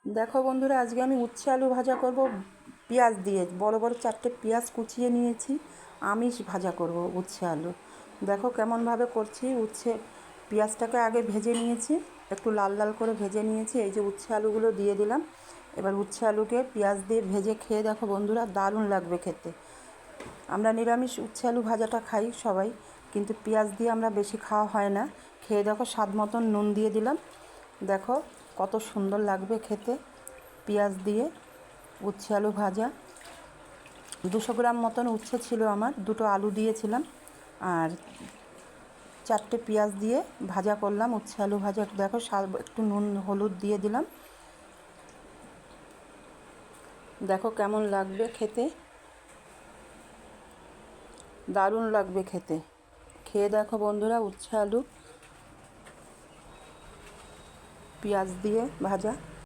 দেখো বন্ধুরা, আজকে আমি উচ্ছে আলু ভাজা করব পেঁয়াজ দিয়ে। বড় বড় 4টে পেঁয়াজ কুচিয়ে নিয়েছি। আমিষ ভাজা করব উচ্ছে আলু। দেখো কেমনভাবে করছি। উচ্ছে পেঁয়াজটাকে আগে ভেজে নিয়েছি, একটু লাল লাল করে ভেজে নিয়েছি। এই যে উচ্ছে আলুগুলো দিয়ে দিলাম। এবার উচ্ছে আলুকে পেঁয়াজ দিয়ে ভেজে খেয়ে দেখো বন্ধুরা, দারুণ লাগবে খেতে। আমরা নিরামিষ উচ্ছে আলু ভাজাটা খাই সবাই, কিন্তু পেঁয়াজ দিয়ে আমরা বেশি খাওয়া হয় না। খেয়ে দেখো, স্বাদ মতন নুন দিয়ে দিলাম। দেখো কত সুন্দর লাগবে খেতে পেঁয়াজ দিয়ে উচ্ছে আলু ভাজা। 200 গ্রাম মতন উচ্ছে ছিল আমার, 2টো আলু দিয়েছিলাম, আর 4টে পেঁয়াজ দিয়ে ভাজা করলাম উচ্ছে আলু ভাজা। দেখো একটু নুন হলুদ দিয়ে দিলাম। দেখো কেমন লাগবে খেতে, দারুণ লাগবে খেতে। খেয়ে দেখো বন্ধুরা, উচ্ছে আলু পেঁয়াজ দিয়ে ভাজা।